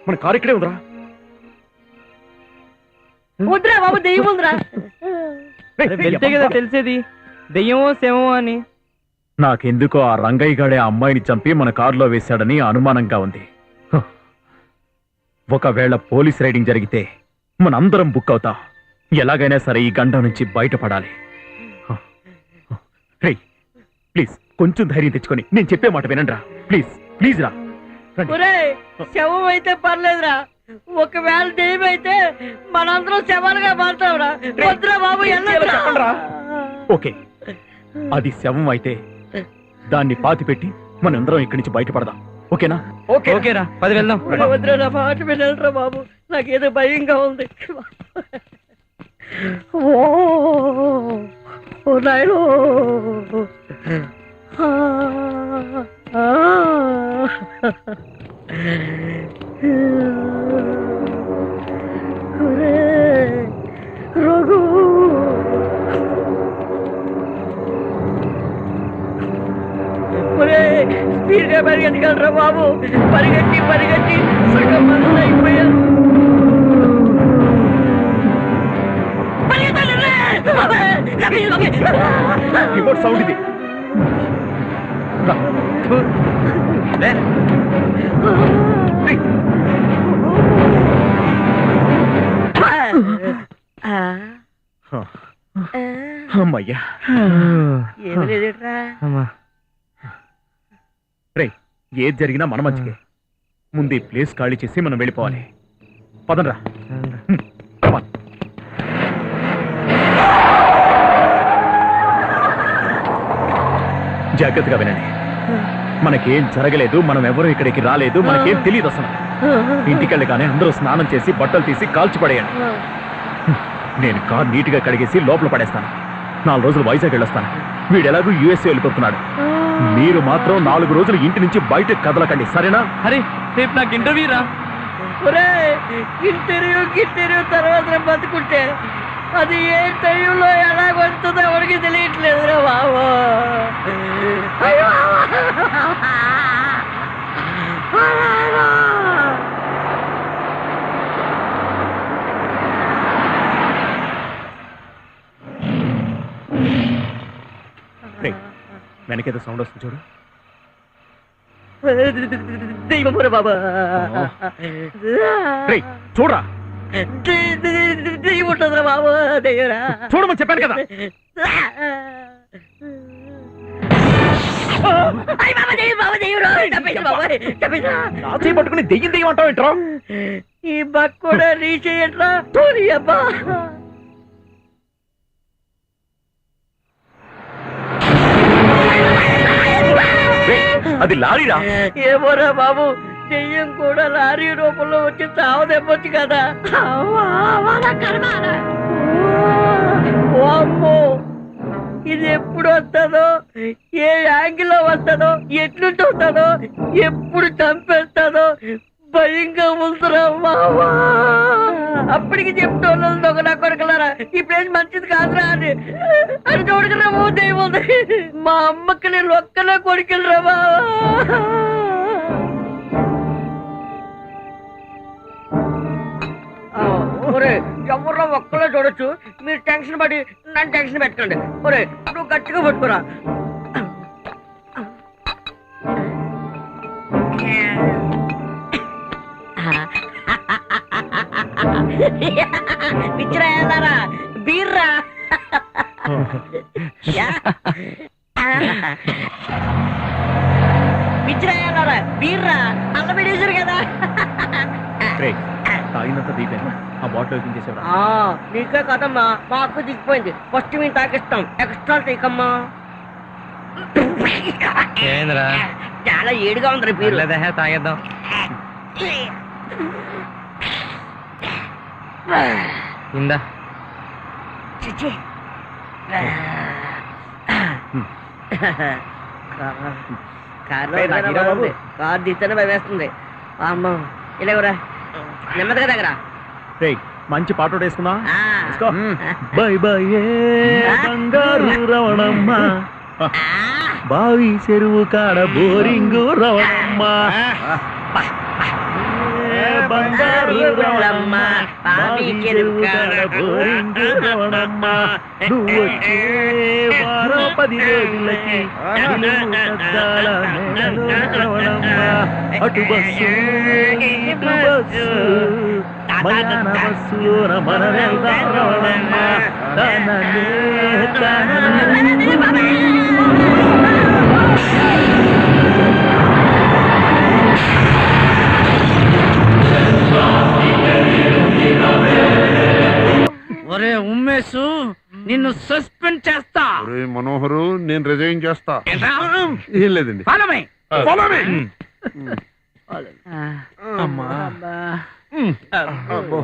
మన కారు ఇక్కడే ఉందిరా. వద్దురా బాబు, దెయ్యం ఉందిరా. వెళ్తే కదా తెలిసేది దెయ్యమో శవమో అని. నాకెందుకో ఆ రంగయ్య గాడే ఆ అమ్మాయిని చంపి మన కారులో వేశాడని అనుమానంగా ఉంది. ఒకవేళ పోలీస్ రైడింగ్ జరిగితే మనందరం బుక్ అవుతాం. ఎలాగైనా సరే ఈ గండం నుంచి బయటపడాలి. ప్లీజ్ కొంచెం ధైర్యం తెచ్చుకొని నేను చెప్పే మాట వినండిరా. ప్లీజ్ ప్లీజ్ రా. శవం అయితే పర్లేదురా, ఒకవేళ దెయ్యం అయితే మనందరం శవాలుగా మారుతావురా. వద్దురా బాబు, చెప్పండిరా. ఓకే, అది శవం అయితే దాన్ని పాతి పెట్టి మనందరం ఇక్కడి నుంచి బయటపడదాం. ఓకేనా? ఓకేరా, 10 వెళ్దాం. వద్దురా, నా మాట వినరా బాబు, నాకేదో భయంగా ఉంది. ఓ నాయనో. రఘు, స్పీడ్ గా పరిగెత్తగలరా బాబు? పరిగెట్టి పరిగెట్టి సగం మంది అయిపోయారు. సౌండ్ ఇది. అమ్మయ్యా, రే ఏది జరిగినా మన మంచికే. ముందు ఈ ప్లేస్ ఖాళీ చేసి మనం వెళ్ళిపోవాలి. పదండ్రా. జాగ్రత్తగా వినండి. మనకేం జరగలేదు, మనం ఎవరు ఇక్కడికి రాలేదు, మనకేం తెలియదు అసలు. ఇంటికెళ్ళగానే అందరూ స్నానం చేసి బట్టలు తీసి కాల్చి పడేయండి. నేను కార్ నీట్గా కడిగేసి లోపల పడేస్తాను. 4 రోజులు వైజాగ్ వెళ్ళొస్తాను. వీడెలాగూ యూఎస్ఏ వెళ్ళిపోతున్నాడు. మీరు మాత్రం 4 రోజులు ఇంటి నుంచి బయటకు కదలకండి, సరేనా? అరే రేపు నాకు ఇంటర్వ్యూ రా. ఇంటర్వ్యూ తర్వాత బతుకుంటే అది ఏ టైంలో ఎలా వస్తుందో ఎవరికి తెలియట్లేదు రా బాబు. వెనకేదో సౌండ్ వస్తుంది చూడు. దెయ్యమరా బాబా, చూడరా. దెయ్యం ఉంటుందిరా బాబు, దెయ్యరా. చూడమని చెప్పాను కదా. పట్టుకుని దెయ్యం దెయ్యం అంటావు ఏంట్రా? ఈ బక్ కూడా రీచేయట్రా. తోని అబ్బా. అది లారీరా. ఏమోరా బాబు, దెయ్యం కూడా లారీ రూపంలో వచ్చి చావదెప్పొచ్చు కదా. అమ్మో, ఇది ఎప్పుడు వస్తుందో, ఏ యాంగిల్లో వస్తుందో, ఎట్లుంటి వస్తుందో, ఎప్పుడు చంపేస్తుందో భయంగా ఉందిరా బాబా. అప్పటికి చెప్తాను దొంగ కొడుకులారా, ఈ ప్లేస్ మంచిది కాదురా అని. అది చూడకరా ఓ దెయ్యం ఉంది. మా అమ్మకి నేను ఒక్కలా కొడుకెళ్ళరా బాబా. ఒరే ఎవరో ఒక్కలో చూడొచ్చు, మీరు టెన్షన్ పడి నన్ను టెన్షన్ పెట్టకండి. ఒరే నువ్వు గట్టిగా పట్టుకురా. పిచ్చిరా బీర్రా. పిచ్చిరా బీర్రా, అల్లబెడేసారు కదా. తాగినంత దీపాను ఆ బాటిల్ ఓపెన్ చేసేవరా? నీకే కదమ్మా, మా అక్క దిగిపోయింది. ఫస్ట్ మేము తాగిస్తాం, ఎక్స్ట్రా తీకమ్మా. చాలా ఏడుగా ఉంది బీర్. తాగేద్దాం. ఇందా కారు దిస్తేనే భయం వేస్తుంది. అమ్మ ఇలాగరా, నెమ్మదిగా దగ్గర. మంచి పాట వేసుకున్నా. బై బై బంగారు రవణమ్మ, బావి చెరువు కాడ బోరింగు రవణమ్మ. బంగారు రమణమ్మ, పాపి చెరువు కాడ బోరింగు రమణమ్మ, నువ్వొచ్చే వారో 10 రోజులకి నిలువు అద్దాల మేడలో రమణమ్మ, అటు బస్సు ఇటు బస్సు మయాన బస్సులోన మన వెళ్దాం రమణమ్మ, తననే తననే. ఒరే ఉమ్మేసు, నిన్ను సస్పెండ్ చేస్తా. ఒరే మనోహరు, నేను రిజైన్ చేస్తా. ఏంట్రా? ఏం లేదండి. Follow me. Follow me. అమ్మా. అబ్బో.